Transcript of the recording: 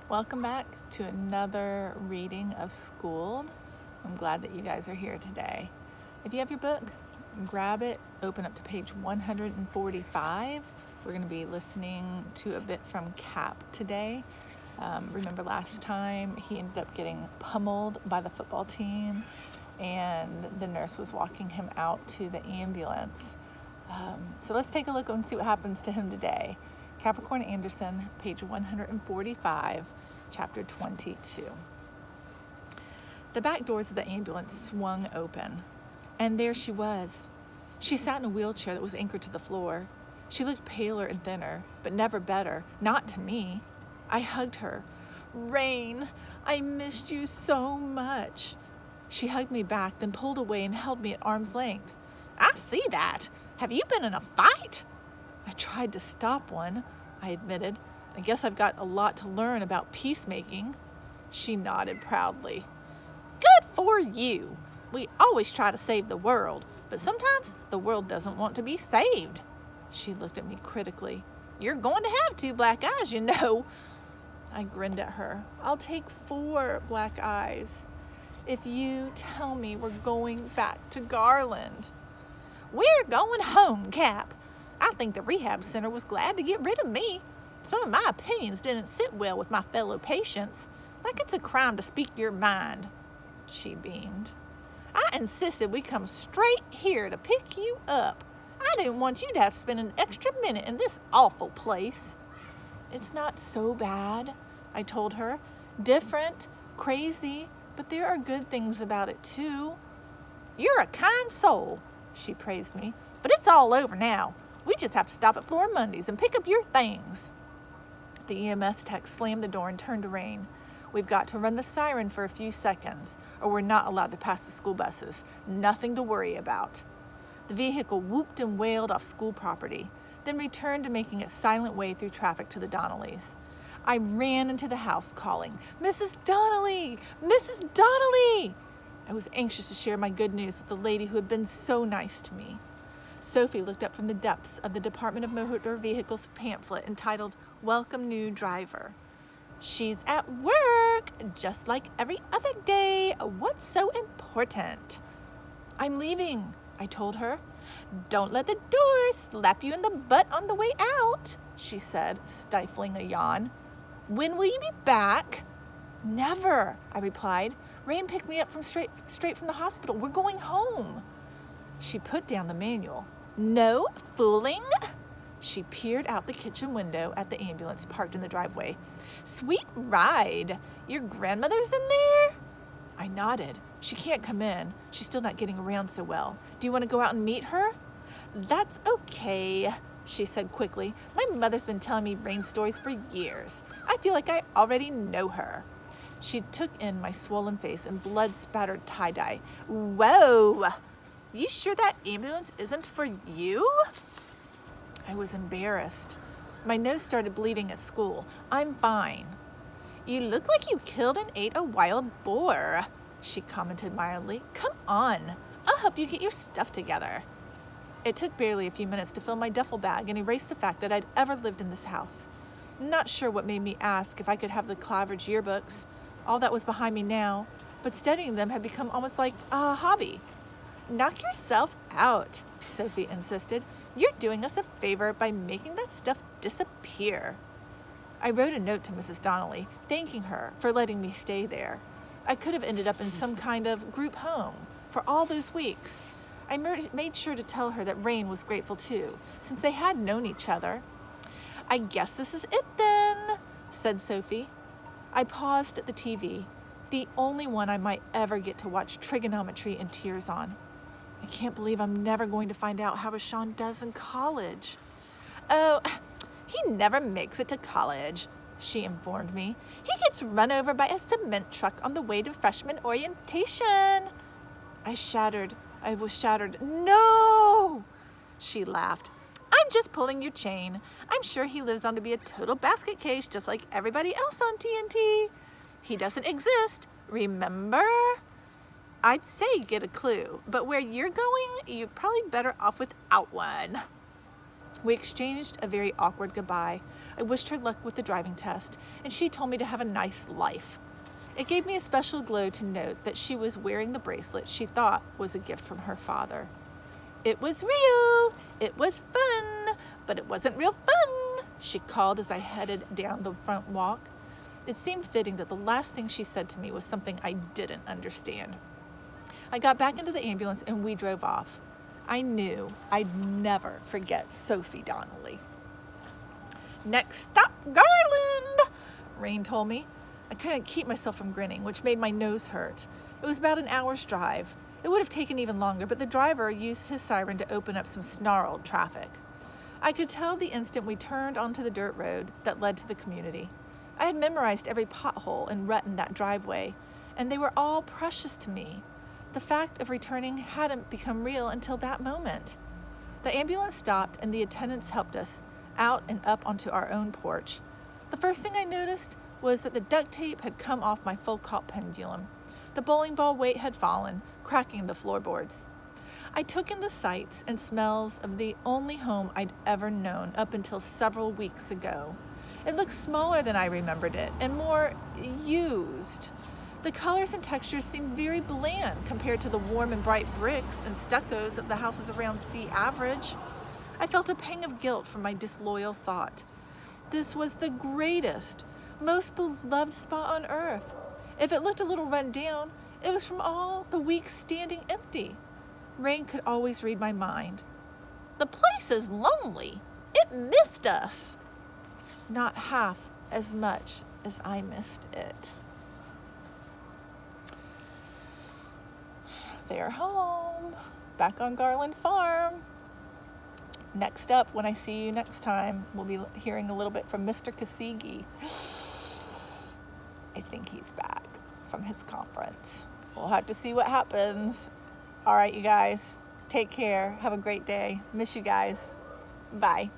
Welcome back to another reading of Schooled. I'm glad that you guys are here today. If you have your book, grab it, open up to page 145. We're going to be listening to a bit from Cap today. Remember last time he ended up getting pummeled by the football team and the nurse was walking him out to the ambulance. So let's take a look and see what happens to him today. Capricorn Anderson, page 145, chapter 22. The back doors of the ambulance swung open, and there she was. She sat in a wheelchair that was anchored to the floor. She looked paler and thinner, but never better, not to me. I hugged her. "Rain, I missed you so much." She hugged me back, then pulled away and held me at arm's length. "I see that. Have you been in a fight?" I tried to stop one, I admitted. "I guess I've got a lot to learn about peacemaking." She nodded proudly. "Good for you. We always try to save the world, but sometimes the world doesn't want to be saved." She looked at me critically. "You're going to have 2 black eyes, you know." I grinned at her. "I'll take 4 black eyes if you tell me we're going back to Garland." "We're going home, Cap. I think the rehab center was glad to get rid of me. Some of my opinions didn't sit well with my fellow patients. Like it's a crime to speak your mind." She beamed. "I insisted we come straight here to pick you up. I didn't want you to have to spend an extra minute in this awful place." "It's not so bad," I told her. "Different, crazy, but there are good things about it too." "You're a kind soul," she praised me. "But it's all over now. We just have to stop at Flora Monday's and pick up your things." The EMS tech slammed the door and turned to Rain. "We've got to run the siren for a few seconds, or we're not allowed to pass the school buses. Nothing to worry about." The vehicle whooped and wailed off school property, then returned to making its silent way through traffic to the Donnellys. I ran into the house calling, "Mrs. Donnelly! Mrs. Donnelly!" I was anxious to share my good news with the lady who had been so nice to me. Sophie looked up from the depths of the Department of Motor Vehicles pamphlet entitled "Welcome New Driver." "She's at work, just like every other day. What's so important?" "I'm leaving," I told her. "Don't let the door slap you in the butt on the way out," she said, stifling a yawn. "When will you be back?" "Never," I replied. "Rain picked me up straight from the hospital. We're going home." She put down the manual. "No fooling." She peered out the kitchen window at the ambulance parked in the driveway. "Sweet ride. Your grandmother's in there?" I nodded. "She can't come in. She's still not getting around so well. Do you want to go out and meet her?" "That's okay," she said quickly. "My mother's been telling me Rain stories for years. I feel like I already know her." She took in my swollen face and blood-spattered tie-dye. "Whoa! You sure that ambulance isn't for you?" I was embarrassed. My nose started bleeding at school. "I'm fine." "You look like you killed and ate a wild boar," she commented mildly. "Come on, I'll help you get your stuff together." It took barely a few minutes to fill my duffel bag and erase the fact that I'd ever lived in this house. I'm not sure what made me ask if I could have the Claveridge yearbooks. All that was behind me now, but studying them had become almost like a hobby. "Knock yourself out," Sophie insisted. "You're doing us a favor by making that stuff disappear." I wrote a note to Mrs. Donnelly, thanking her for letting me stay there. I could have ended up in some kind of group home for all those weeks. I made sure to tell her that Rain was grateful too, since they had known each other. "I guess this is it then," said Sophie. I paused at the TV, the only one I might ever get to watch trigonometry in tears on. I can't believe I'm never going to find out how Rashawn does in college. "Oh, he never makes it to college," she informed me. "He gets run over by a cement truck on the way to freshman orientation." I was shattered. "No!" She laughed. "I'm just pulling your chain. I'm sure he lives on to be a total basket case just like everybody else on TNT. He doesn't exist, remember?" I'd say get a clue, but where you're going, you're probably better off without one. We exchanged a very awkward goodbye. I wished her luck with the driving test, and she told me to have a nice life. It gave me a special glow to note that she was wearing the bracelet she thought was a gift from her father. It was real, it was fun, but it wasn't real fun, she called as I headed down the front walk. It seemed fitting that the last thing she said to me was something I didn't understand. I got back into the ambulance and we drove off. I knew I'd never forget Sophie Donnelly. Next stop, Garland, Rain told me. I couldn't keep myself from grinning, which made my nose hurt. It was about an hour's drive. It would have taken even longer, but the driver used his siren to open up some snarled traffic. I could tell the instant we turned onto the dirt road that led to the community. I had memorized every pothole and rut in that driveway, and they were all precious to me. The fact of returning hadn't become real until that moment. The ambulance stopped and the attendants helped us out and up onto our own porch. The first thing I noticed was that the duct tape had come off my Foucault pendulum. The bowling ball weight had fallen, cracking the floorboards. I took in the sights and smells of the only home I'd ever known up until several weeks ago. It looked smaller than I remembered it and more used. The colors and textures seemed very bland compared to the warm and bright bricks and stuccos of the houses around sea average. I felt a pang of guilt for my disloyal thought. This was the greatest, most beloved spot on earth. If it looked a little run down, it was from all the weeks standing empty. Rain could always read my mind. The place is lonely. It missed us. Not half as much as I missed it. They're home, back on Garland Farm. Next up, when I see you next time, we'll be hearing a little bit from Mr. Kasigi. I think he's back from his conference. We'll have to see what happens. All right, you guys, take care. Have a great day. Miss you guys. Bye.